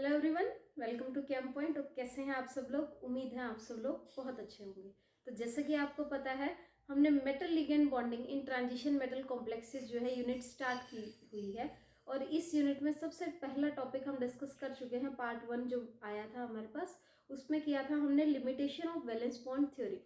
Hello everyone, welcome to Cam Point. तो कैसे हैं आप सब लोग? उम्मीद है आप सब लोग बहुत अच्छे होंगे। तो जैसे कि आपको पता है, हमने metal ligand bonding in transition metal complexes जो है यूनिट स्टार्ट की हुई है। और इस यूनिट में सबसे पहला टॉपिक हम डिस्कस कर चुके हैं। पार्ट 1 जो आया था हमारे पास, उसमें किया था हमने limitation of valence bond theory.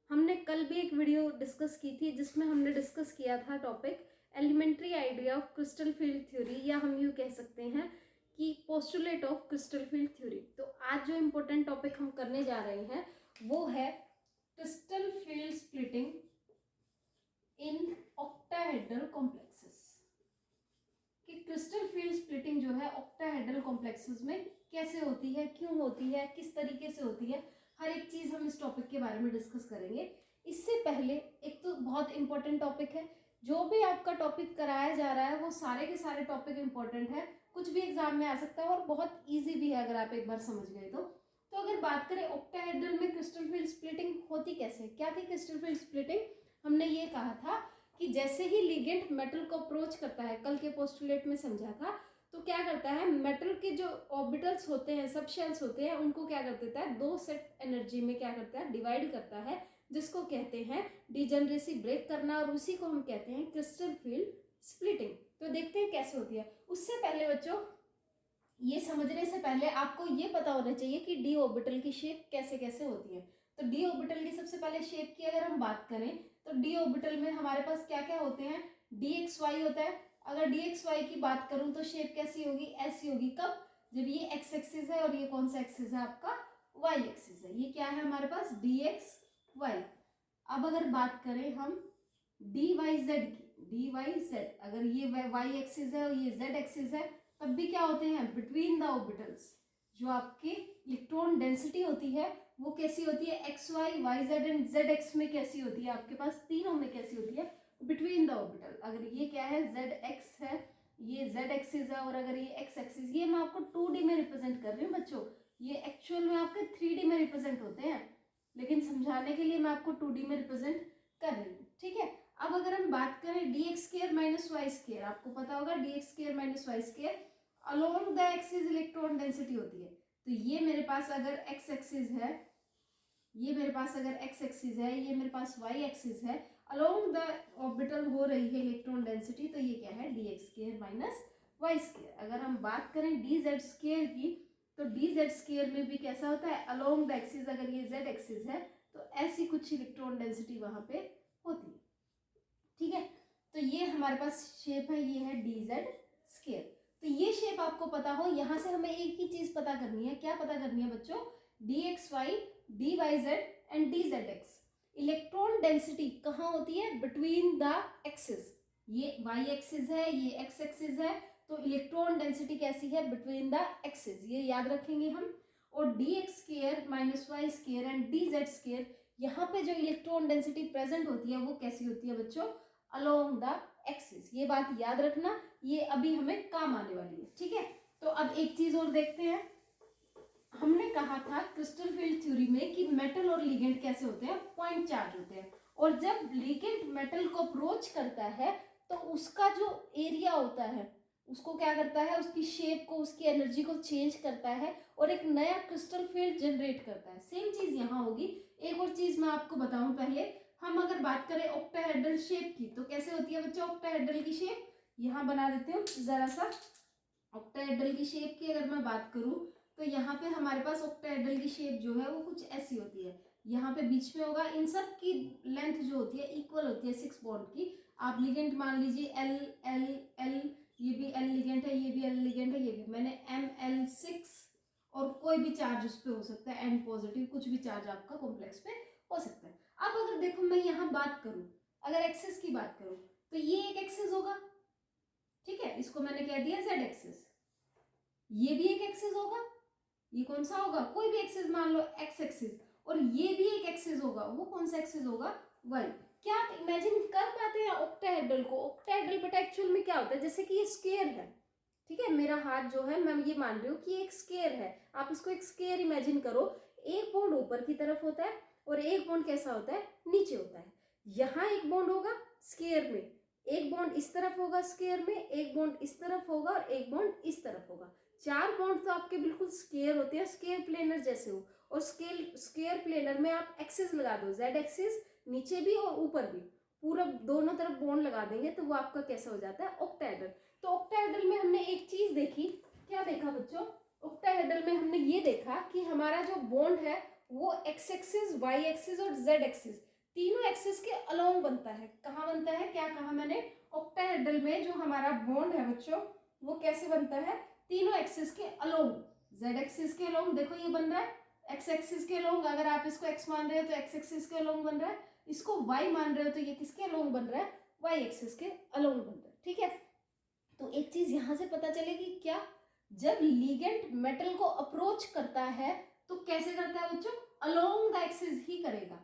हमने कल भी एक वीडियो डिस्कस की थी जिसमें हमने डिस्कस किया था topic elementary idea of crystal field theory, या हम यूँ कह सकते हैं कि postulate of crystal field theory. तो आज जो इम्पोर्टेंट टॉपिक हम करने जा रहे हैं वो है crystal field splitting in octahedral complexes. कि क्रिस्टल फील्ड स्प्लिटिंग जो है ऑक्टाहेड्रल कॉम्प्लेक्सेस में कैसे होती है, क्यों होती है, किस तरीके से होती है, हर एक चीज हम इस टॉपिक के बारे में डिस्कस करेंगे। इससे पहले एक तो बहुत इंपॉर्टेंट टॉपिक है, जो भी आपका टॉपिक कराया जा रहा है वो सारे के सारे टॉपिक इंपॉर्टेंट है, कुछ भी एग्जाम में आ सकता है और बहुत ईजी भी है अगर आप एक बार समझ गए तो अगर बात करें ऑक्टाहेड्रल में क्रिस्टल फील्ड स्प्लिटिंग होती कैसे, क्या थी क्रिस्टल फील्ड स्प्लिटिंग? हमने ये कहा था कि जैसे ही लिगेंड मेटल को अप्रोच करता है, कल के पोस्टुलेट में समझा था, तो क्या करता है, मेटल के जो ऑर्बिटल्स होते हैं, सब शेल्स होते हैं, उनको क्या कर देता है, दो सेट एनर्जी में क्या करता है, डिवाइड करता है, जिसको कहते हैं डिजनरेसी ब्रेक करना, और उसी को हम कहते हैं क्रिस्टल फील्ड स्प्लिटिंग। तो देखते हैं कैसे होती है। उससे पहले बच्चों, ये समझने से पहले आपको ये पता होना चाहिए कि डी ऑर्बिटल की शेप कैसे कैसे होती है। तो डी ऑर्बिटल की सबसे पहले शेप की अगर हम बात करें तो डी ऑर्बिटल में हमारे पास क्या क्या होते हैं, डी एक्स वाई होता है। अगर डी एक्स वाई की बात करूं तो शेप कैसी होगी, ऐसी होगी। कब? जब ये एक्स एक्सिस है और ये कौन सा एक्सिस है, आपका वाई एक्सिस है। ये क्या है हमारे पास, डी एक्स वाई। अब अगर बात करें हम डी वाई जेड की, डी वाई जेड, अगर ये वाई एक्सिस है और ये जेड एक्सिस है, तब भी क्या होते हैं, बिटवीन द ऑर्बिटल्स जो आपकी इलेक्ट्रॉन डेंसिटी होती है वो कैसी होती है, x y, y z and z x में कैसी होती है, आपके पास तीनों में कैसी होती है, बिटवीन द ऑर्बिटल। अगर ये क्या है, जेड एक्स है, ये जेड एक्सिस है, और अगर ये एक्स एक्सिस, ये मैं आपको 2D में रिप्रेजेंट कर रही हूँ बच्चों, ये एक्चुअल में आपके 3D में रिप्रेजेंट होते हैं, लेकिन समझाने के लिए मैं आपको 2D में रिप्रेजेंट कर रही हूँ, ठीक है। अब अगर हम बात करें d x square minus Y square, आपको पता होगा d x square minus Y square along the axis electron density होती है। तो ये मेरे पास अगर एक्स एक्सिस है, ये मेरे पास अगर एक्स एक्सिस है, ये मेरे पास वाई एक्सिस है, अलोंग द ऑर्बिटल हो रही है इलेक्ट्रॉन डेंसिटी, तो ये क्या है, d x square minus Y square. अगर हम बात करें डी जेड स्क्वायर की, तो डी जेड स्क्वायर में भी कैसा होता है, अलोंग द एक्सिस, अगर ये जेड एक्सिस है तो ऐसी कुछ इलेक्ट्रॉन डेंसिटी वहां पे होती है, ठीक है। तो ये हमारे पास शेप है, ये है डी जेड स्क्वायर। तो ये शेप आपको पता हो, यहां से हमें एक ही चीज पता करनी है, क्या पता करनी है बच्चों, d x Y, D Y z and D Z x. Electron density कहाँ होती है, बिटवीन द एक्सिस। ये वाई एक्सिस है, ये एक्स एक्सिस है, तो इलेक्ट्रॉन डेंसिटी कैसी है, बिटवीन द एक्सिस, ये याद रखेंगे हम। और D x square minus Y square and D Z square, यहाँ पे जो इलेक्ट्रॉन डेंसिटी प्रेजेंट होती है वो कैसी होती है बच्चों, अलोंग द एक्सिस। ये बात याद रखना, ये अभी हमें काम आने वाली है, ठीक है। तो अब एक चीज और देखते हैं। हमने कहा था क्रिस्टल फील्ड थ्योरी में कि मेटल और लिगेंड कैसे होते हैं, पॉइंट चार्ज होते हैं, और जब लिगेंड मेटल को अप्रोच करता है तो उसका जो एरिया होता है उसको क्या करता है, उसकी शेप को, उसकी एनर्जी को चेंज करता है और एक नया क्रिस्टल फील्ड जनरेट करता है। सेम चीज यहाँ होगी। एक और चीज मैं आपको बताऊं पहले, हम अगर बात करें ऑक्टाहेड्रल शेप की, तो कैसे होती है बच्चों ऑक्टाहेड्रल की शेप, यहाँ बना देते हो जरा सा। ऑक्टाहेड्रल की शेप की अगर मैं बात करूं तो यहाँ पे हमारे पास ऑक्टाहेड्रल की शेप जो है वो कुछ ऐसी होती है। यहाँ पे बीच में होगा, इन सब की लेंथ जो होती है इक्वल होती है 6 बॉन्ड की। आप लिगेंड मान लीजिए एल एल एल, ये भी एल लिगेंड है, ये भी एल लिगेंड है, ये भी मैंने ML6, और कोई भी चार्ज उस पर हो सकता है, एन पॉजिटिव, कुछ भी चार्ज आपका कॉम्प्लेक्स पे हो सकता है। अब अगर देखो मैं यहाँ बात करूं, अगर एक्सिस की बात करूं, तो ये एक एक्सिस होगा, ठीक है, इसको मैंने कह दिया जेड एक्सिस। ये भी एक एक्सिस होगा, ये कौन सा होगा, कोई भी एक्सिस मान लो, एक्स एक्सिस। और ये भी एक एक्सिस होगा, वो कौन सा एक्सिस होगा, वाई। क्या आप इमेजिन कर पाते हैं ऑक्टाहेड्रल को? ऑक्टाहेड्रल बेटा एक्चुअल में क्या होता है, जैसे कि ये स्क्वायर है, ठीक है, मेरा हाथ जो है, मैं ये मान रही हूँ कि एक स्क्वायर है, आप इसको एक स्क्वायर इमेजिन करो। एक बॉन्ड ऊपर की तरफ होता है और एक बॉन्ड कैसा होता है, नीचे होता है। यहाँ एक बॉन्ड होगा स्क्वायर में, एक बॉन्ड इस तरफ होगा स्क्वायर में, एक बॉन्ड इस तरफ होगा और एक बॉन्ड इस तरफ होगा। 4 बॉन्ड तो आपके बिल्कुल स्क्वायर होते हैं, स्क्वायर प्लेनर जैसे हो, और स्क्वायर प्लेनर में आप एक्सिस लगा दो, जेड एक्सिस नीचे भी और ऊपर भी, पूरा दोनों तरफ बॉन्ड लगा देंगे तो वो आपका कैसा हो जाता है, ऑक्टाहेड्रल। तो ऑक्टाहेड्रल में हमने एक चीज देखी, क्या देखा बच्चों, ऑक्टाहेड्रल में हमने ये देखा कि हमारा जो बॉन्ड है वो एक्स एक्सिस, वाई एक्सिस और जेड एक्सिस तीनों एक्सिस के अलोंग बनता है। कहाँ बनता है, क्या कहा मैंने, ऑक्टाहेड्रल में जो हमारा बॉन्ड है बच्चों वो कैसे बनता है, तीनों एक्सिस के अलोंग, जेड एक्सिस के अलोंग, देखो ये बन रहा है एक्स एक्सिस के अलोंग, अगर आप इसको एक्स मान रहे हो तो एक्स एक्सिस के अलोंग बन रहा है, इसको वाई मान रहे हो तो ये किसके अलोंग बन रहा है, वाई एक्सिस के अलोंग बन रहा है। ठीक है, तो एक चीज यहां से पता चलेगी, क्या, जब लिगेंड मेटल को अप्रोच करता है तो कैसे करता है बच्चों, अलोंग द एक्सिस ही करेगा।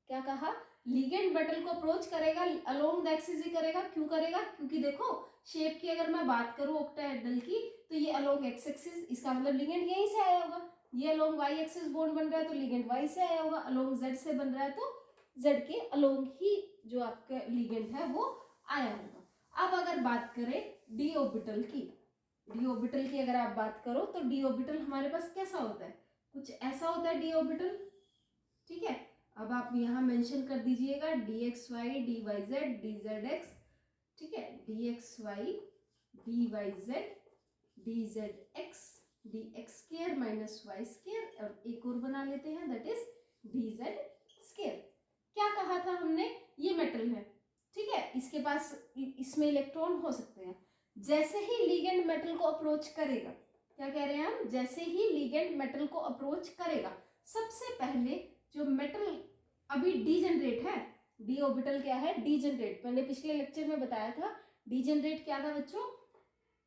क्या कहा, लिगेंड मेटल को अप्रोच करेगा अलोंग द एक्सिस ही करेगा। क्यों करेगा, क्योंकि देखो शेप की अगर मैं बात करूं ऑक्टाहेड्रल की, तो ये अलोंग एक्स एक्सिस, इसका मतलब लिगेंड यहीं से आया होगा, ये अलोंग वाई एक्सिस बॉन्ड बन रहा है तो लिगेंड वाई से आया होगा, अलोंग जेड से बन रहा है तो जेड के अलोंग ही जो आपका लिगेंड है वो आया होगा। अब अगर बात करें डी ऑर्बिटल की, डी ऑर्बिटल की अगर आप बात करो तो डी ऑर्बिटल हमारे पास कैसा होता है, कुछ ऐसा होता है डी ऑर्बिटल। ठीक है, अब आप यहाँ मेंशन कर दीजिएगा d x Y D Y Z D Z x. ठीक है, d x Y D Y Z D Z x d x square minus Y square, और एक और बना लेते हैं that is d Z square. क्या कहा था हमने, ये मेटल है, ठीक है, इसके पास इसमें इलेक्ट्रॉन हो सकते हैं। जैसे ही लिगेंड मेटल को अप्रोच करेगा, क्या कह रहे हैं हम, जैसे ही लिगेंड मेटल को अप्रोच करेगा, सबसे पहले जो मेटल अभी डीजेनरेट है, डी ऑर्बिटल क्या है, डीजेनरेट, मैंने पिछले लेक्चर में बताया था डीजेनरेट क्या था बच्चों,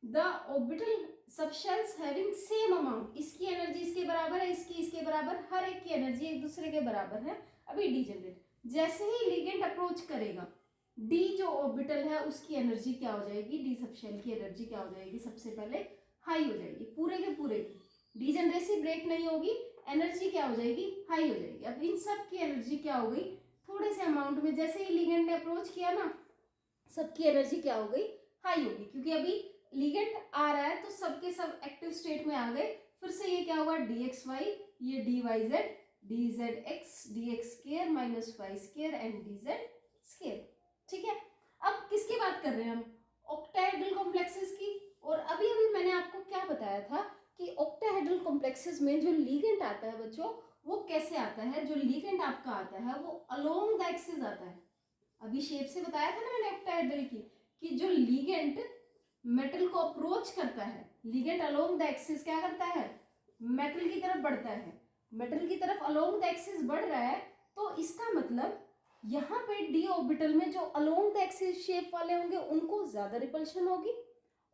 the orbital subshells having same amount, इसकी एनर्जी इसके बराबर है, इसकी इसके बराबर, हर एक की एनर्जी एक दूसरे के बराबर है, अभी डीजेनरेट। जैसे ही लिगेंड अप्रोच करेगा, डी जो ऑर्बिटल है उसकी एनर्जी क्या हो जाएगी, डी सबशेल की एनर्जी क्या हो जाएगी, सबसे पहले हाई हो जाएगी, पूरे के पूरे की डीजेनरेसी ब्रेक नहीं होगी, एनर्जी क्या हो जाएगी, हाई हो जाएगी। अब इन सब की एनर्जी क्या हो गई, थोड़े से अमाउंट में, जैसे ही लिगेंड ने अप्रोच किया ना, सबकी एनर्जी क्या हो गई, हाई होगी, क्योंकि अभी लिगेंड आ रहा है तो सबके सब एक्टिव स्टेट में आ गए। फिर से ये क्या होगा, डी एक्स वाई, ये d Y Z D Z x d x square minus Y square and D Z square. ठीक है, अब किसकी बात कर रहे हैं हम, ऑक्टाहेड्रल कॉम्प्लेक्सेस की। और अभी अभी मैंने आपको क्या बताया था कि ऑक्टाहेड्रल कॉम्प्लेक्सेस में जो लिगेंड आता है बच्चों, वो कैसे आता है, जो लिगेंड आपका आता है वो अलोंग द एक्सिस आता है। अभी शेप से बताया था ना मैंने ऑक्टाहेड्रल की, कि जो लिगेंड मेटल को अप्रोच करता है, लिगेंड अलोंग द एक्सिस क्या करता है, मेटल की तरफ बढ़ता है, मेटल की तरफ अलोंग द एक्सिस बढ़ रहा है, तो इसका मतलब यहाँ पे डी ऑर्बिटल में जो अलोंग द एक्सिस शेप वाले होंगे उनको ज्यादा रिपल्शन होगी,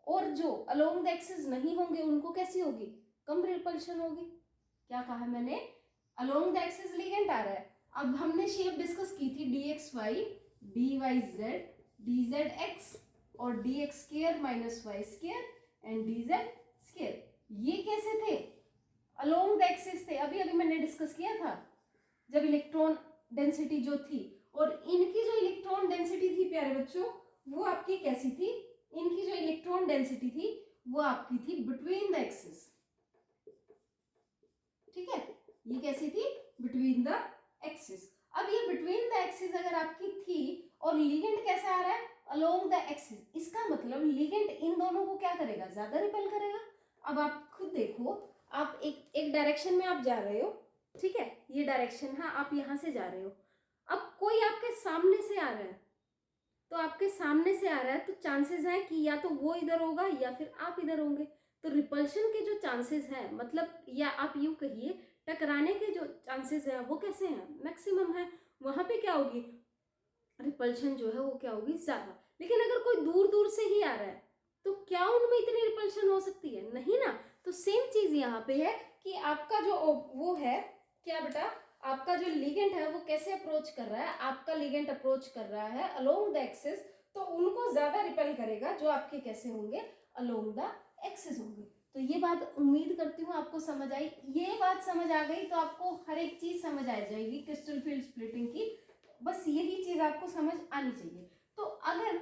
और जो अलोंग द एक्सिस नहीं होंगे उनको कैसी होगी, कम रिपल्शन होगी। क्या कहा मैंने, अलोंग द एक्सिस लिगेंड आ रहा है। अब हमने शेप डिस्कस की थी D x Y D Y Z D Z X और D x square minus Y square and D Z square, ये कैसे थे, अलोंग द एक्सिस थे। अभी अभी मैंने डिस्कस किया था जब इलेक्ट्रॉन डेंसिटी जो थी, और इनकी जो इलेक्ट्रॉन डेंसिटी थी प्यारे बच्चों, वो आपकी कैसी थी, इनकी जो इलेक्ट्रॉन डेंसिटी थी वो आपकी थी बिटवीन द एक्सिस। ठीक है, ये कैसी थी, बिटवीन द एक्सिस। अब ये बिटवीन द एक्सिस अगर आपकी थी और लिगेंड कैसा आ रहा है, अलोंग द एक्सिस, इसका मतलब लिगेंड इन दोनों को क्या करेगा, ज्यादा रिपेल करेगा। अब आप खुद देखो, आप एक डायरेक्शन में आप जा रहे हो, ठीक है, ये डायरेक्शन है, आप यहां से जा रहे हो, अब कोई आपके सामने से आ रहा है, तो आपके सामने से आ रहा है तो चांसेस हैं कि या तो वो इधर होगा या फिर आप इधर होंगे। तो रिपल्शन के जो चांसेस हैं, मतलब या आप यूं कहिए टकराने के जो चांसेस हैं वो कैसे हैं, मैक्सिमम है। वहां पे क्या होगी, रिपल्शन जो है वो क्या होगी, ज्यादा। लेकिन अगर कोई दूर दूर से ही आ रहा है तो क्या उनमें इतनी रिपल्शन हो सकती है, नहीं ना। तो सेम चीज यहाँ पे है कि आपका जो वो है, क्या बेटा, आपका जो लिगेंड है वो कैसे अप्रोच कर रहा है, आपका लिगेंड अप्रोच कर रहा है अलोंग द एक्सिस, तो उनको ज्यादा रिपेल करेगा जो आपके कैसे होंगे, अलोंग द एक्सिस होंगे। तो ये बात उम्मीद करती हूँ आपको समझ आई। ये बात समझ आ गई तो आपको हर एक चीज समझ आ जाएगी क्रिस्टल फील्ड स्प्लिटिंग की, बस यही चीज आपको समझ आनी चाहिए। तो अगर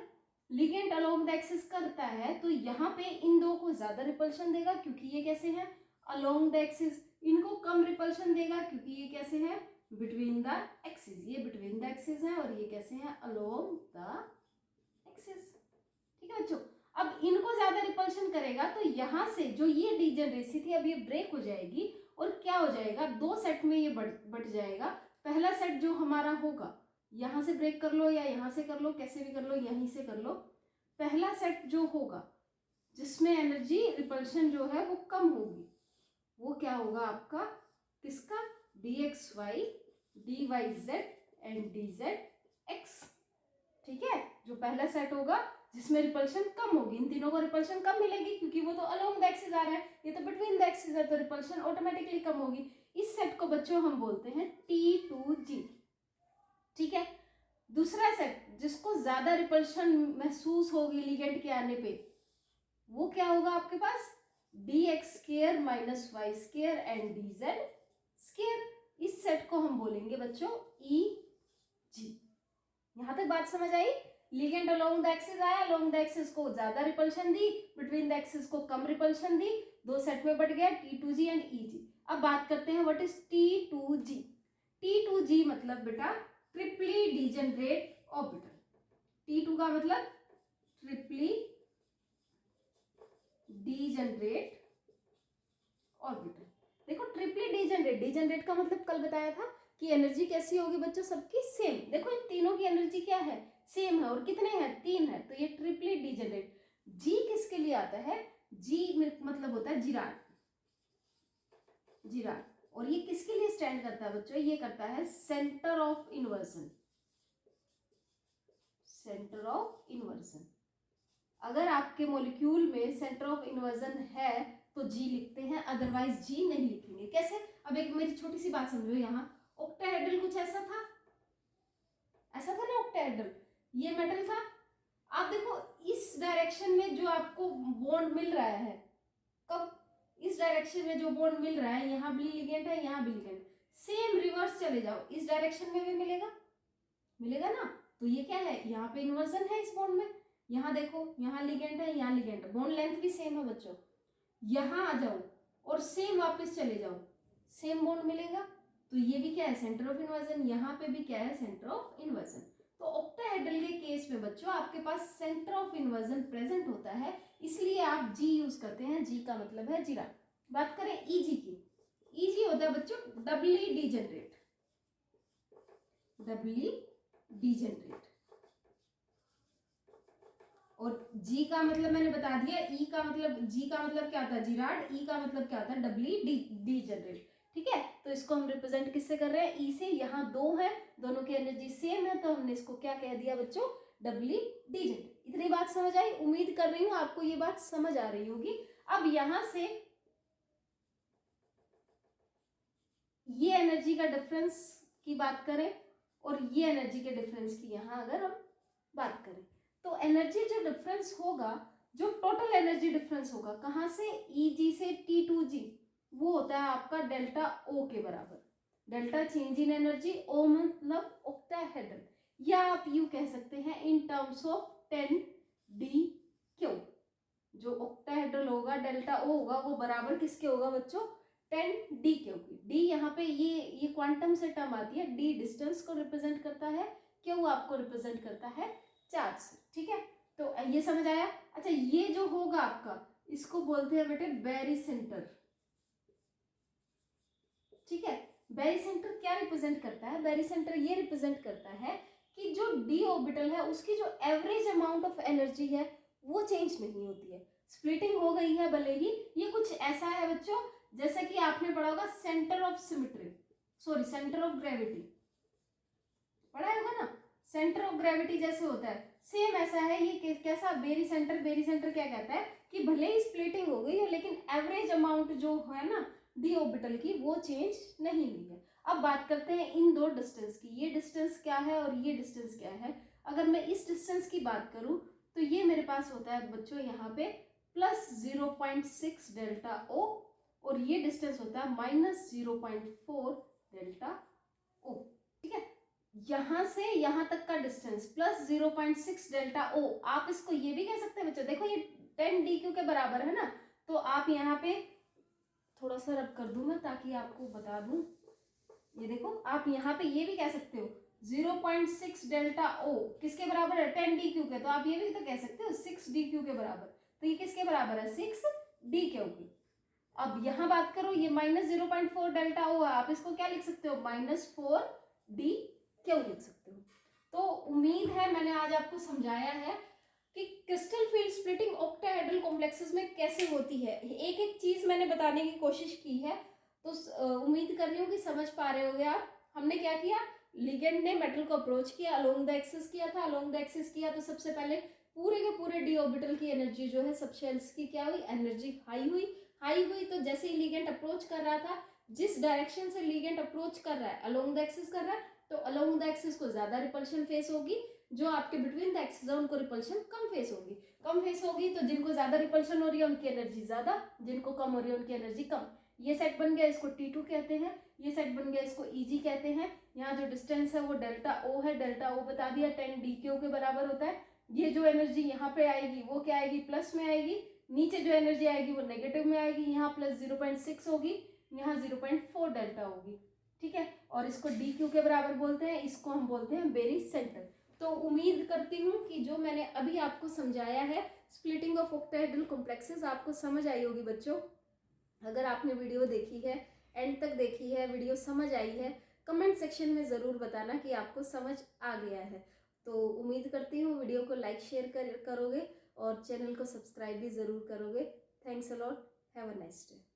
लिगेंड अलोंग द एक्सिस करता है तो यहाँ पे इन दो को ज्यादा रिपल्शन देगा क्योंकि ये कैसे हैं अलोंग द एक्सिस, इनको कम रिपल्शन देगा क्योंकि ये कैसे हैं बिटवीन द एक्सिस, ये बिटवीन द एक्सिस है और ये कैसे हैं अलोंग द एक्सिस। ठीक है बच्चों, अब इनको ज्यादा रिपल्शन करेगा तो यहाँ से जो ये डिजनरेसी थी अब ये ब्रेक हो जाएगी और क्या हो जाएगा, दो सेट में ये बट जाएगा। पहला सेट जो हमारा होगा, यहाँ से ब्रेक कर लो या यहाँ से कर लो, कैसे भी कर लो, यहीं से कर लो, पहला सेट जो होगा जिसमें एनर्जी रिपल्शन जो है वो कम होगी, वो क्या होगा आपका, किसका, dxy dyz एंड dz ठीक है, जो पहला सेट होगा जिसमें रिपल्शन कम होगी, इन तीनों को रिपल्शन कम मिलेगी क्योंकि वो तो अलोंग द एक्सिस आ रहा है, ये तो बिटवीन द एक्सिस है, तो रिपल्शन ऑटोमेटिकली कम होगी। इस सेट को बच्चों हम बोलते हैं T2G। ठीक है, दूसरा सेट जिसको ज्यादा रिपल्शन महसूस होगी लिगेंड के आने पे, वो क्या होगा आपके पास, dx² - y² एंड dz²। इस सेट को हम बोलेंगे बच्चों EG। यहां तक बात समझ आई, लिगेंड अलोंग द एक्सिस आया, अलोंग द एक्सिस को ज्यादा repulsion the, between the axis को कम रिपल्शन दी, दो सेट में बढ़ गया T2G एंड EG। अब बात करते हैं व्हाट इज T2G। T2G मतलब बेटा ट्रिपली डिजनरेट ऑर्बिटल। T2 का मतलब ट्रिपली डिजनरेट ऑर्बिटल। देखो ट्रिपली डिजनरेट, डिजनरेट का मतलब कल बताया था कि एनर्जी कैसी होगी बच्चों, सबकी सेम। देखो इन तीनों की एनर्जी क्या है, सेम है, और कितने हैं, 3 है, तो ये ट्रिपली डिजनरेट। जी किसके लिए आता है, जी मतलब होता है जिराड, जिराड। और ये किसके लिए स्टैंड करता है बच्चों, ये करता है centre of inversion, centre of inversion. अगर आपके मॉलिक्यूल में सेंटर ऑफ इन्वर्जन है तो जी लिखते हैं, अदरवाइज जी नहीं लिखेंगे। कैसे, अब एक मेरी छोटी सी बात समझो, यहाँ ऑक्टाहेड्रल कुछ ऐसा था, ऐसा था ना ऑक्टाहेड्रल, ये मेटल था। आप देखो इस डायरेक्शन में जो आपको बॉन्ड मिल रहा है, कब, इस डायरेक्शन में जो बॉन्ड मिल रहा है, यहाँ भी लिगेंड है, यहाँ भी लिगेंड, सेम रिवर्स चले जाओ, इस डायरेक्शन में भी मिलेगा, मिलेगा ना। तो ये क्या है, यहाँ पे इन्वर्जन है इस बॉन्ड में, यहाँ देखो यहाँ लिगेंड है, यहाँ लिगेंड है, बॉन्ड लेंथ भी सेम है बच्चों। यहाँ आ जाओ और सेम वापस चले जाओ, सेम बॉन्ड मिलेगा। तो ये भी क्या है, सेंटर ऑफ इन्वर्जन, यहाँ पे भी क्या है, सेंटर ऑफ इन्वर्जन। तो ऑक्टाहेड्रल के केस में बच्चों आपके पास सेंटर ऑफ इन्वर्जन प्रेजेंट होता है, इसलिए आप जी यूज करते हैं, जी का मतलब है जिराड। बात करें ईजी की, ईजी होता है बच्चों डबली डिजनरेट, डबली डिजनरेट। और जी का मतलब मैंने बता दिया, ई का मतलब, जी का मतलब क्या होता है जिराड, ई का मतलब क्या होता है डबली डिजनरेट। ठीक है, तो इसको हम रिप्रेजेंट किससे कर रहे हैं, ई से। यहाँ दो है, दोनों की एनर्जी सेम है, तो हमने इसको क्या कह दिया बच्चों, डबली डिजनरेट। इतनी बात समझ आई, उम्मीद कर रही हूँ आपको ये बात समझ आ रही होगी। अब यहां से ये एनर्जी का डिफरेंस की बात करें और ये एनर्जी के डिफरेंस की यहाँ अगर हम बात करें, तो एनर्जी जो डिफरेंस होगा, जो टोटल एनर्जी डिफरेंस होगा कहाँ से, EG से T2G, वो होता है आपका डेल्टा O के बराबर। Delta change in energy, O मतलब ऑक्टाहेड्रल, या आप यू कह सकते हैं इन टर्म्स ऑफ 10D3। जो ऑक्टाहेड्रल होगा डेल्टा O होगा वो बराबर किसके होगा बच्चों, 10D3 की। D यहाँ पे ये क्वांटम से टर्म आती है, D डिस्टेंस को रिप्रेजेंट करता है, Q आपको रिप्रेजेंट करता है चार्ज से। ठीक है, तो ये समझ आया। अच्छा ये जो होगा आपका, इसको बोलते हैं बेटे बैरी सेंटर। ठीक है, बैरी सेंटर क्या रिप्रेजेंट करता है, बैरी सेंटर ये रिप्रेजेंट करता है कि जो डी ऑर्बिटल है उसकी जो एवरेज अमाउंट ऑफ एनर्जी है वो चेंज नहीं होती है, स्प्लिटिंग हो गई है भले ही। ये कुछ ऐसा है बच्चों जैसे कि आपने पढ़ा होगा centre of symmetry, sorry centre of gravity, पढ़ा होगा ना, सेंटर ऑफ ग्रेविटी जैसे होता है, सेम ऐसा है ये। कैसा, बेरी सेंटर, बेरी सेंटर क्या कहता है कि भले ही स्प्लिटिंग हो गई है लेकिन एवरेज अमाउंट जो है ना डी ऑर्बिटल की वो चेंज नहीं हुई है। अब बात करते हैं इन दो डिस्टेंस की, ये डिस्टेंस क्या है और ये डिस्टेंस क्या है। अगर मैं इस डिस्टेंस की बात करूं तो ये मेरे पास होता है बच्चों यहाँ पे +0.6 डेल्टा O, और ये डिस्टेंस होता है -0.4 डेल्टा O। ठीक है, यहाँ से यहाँ तक का डिस्टेंस प्लस 0.6 डेल्टा ओ। आप इसको ये भी कह सकते हैं बच्चों, देखो ये 10 DQ के बराबर है ना, तो आप यहाँ पे थोड़ा सा रब कर दूं मैं ताकि आपको बता दूं। ये देखो आप यहाँ पे ये भी कह सकते हो 0.6 डेल्टा ओ किसके बराबर है, 10 DQ के, तो आप ये भी तो कह सकते हो 6 DQ के बराबर। तो ये किसके बराबर है, 6 DQ की। अब यहाँ बात करो ये -0.4 डेल्टा ओ है, आप इसको क्या लिख सकते हो, -4 DQ लिख सकते हो। तो उम्मीद है मैंने आज आपको समझाया है कि crystal field splitting octahedral complexes में कैसे होती है। एक एक चीज मैंने बताने की कोशिश की है, तो उम्मीद कर रही हूँ कि समझ पा रहे होगे आप। हमने क्या किया, लिगेंड ने मेटल को अप्रोच किया, अलोंग द एक्सिस किया था, अलोंग द एक्सिस किया तो सबसे पहले पूरे के पूरे डी ऑर्बिटल की एनर्जी जो है सब शेल्स की क्या हुई, एनर्जी हाई हुई। तो जैसे ही लिगेंड अप्रोच कर रहा था, जिस डायरेक्शन से लिगेंड अप्रोच कर रहा है, अलोंग द एक्सिस कर रहा है, तो अलोंग द एक्सिस को ज्यादा रिपल्शन फेस होगी, जो आपके बिटवीन द एक्सिस है उनको रिपल्शन कम फेस होगी। तो जिनको ज्यादा रिपल्शन हो रही है उनकी एनर्जी ज्यादा, जिनको कम हो रही है उनकी एनर्जी कम। ये सेट बन गया, इसको T2 कहते हैं, ये सेट बन गया, इसको EG कहते हैं। यहाँ जो डिस्टेंस है वो डेल्टा O है, डेल्टा O बता दिया 10 DQ के बराबर होता है। ये जो एनर्जी यहाँ पे आएगी वो क्या आएगी, प्लस में आएगी, नीचे जो एनर्जी आएगी वो नेगेटिव में आएगी, यहाँ प्लस 0.6 होगी, यहाँ 0.4 डेल्टा होगी, ठीक है। और इसको DQ के बराबर बोलते हैं, इसको हम बोलते हैं बेरी सेंटर। तो उम्मीद करती हूँ कि जो मैंने अभी आपको समझाया है स्प्लिटिंग ऑफ ऑक्टाहेड्रल कॉम्प्लेक्सेस आपको समझ आई होगी बच्चों। अगर आपने वीडियो देखी है, एंड तक देखी है, वीडियो समझ आई है, कमेंट सेक्शन में ज़रूर बताना कि आपको समझ आ गया है। तो उम्मीद करती हूँ वीडियो को लाइक शेयर करोगे और चैनल को सब्सक्राइब भी ज़रूर करोगे। Thanks a lot, have a nice day.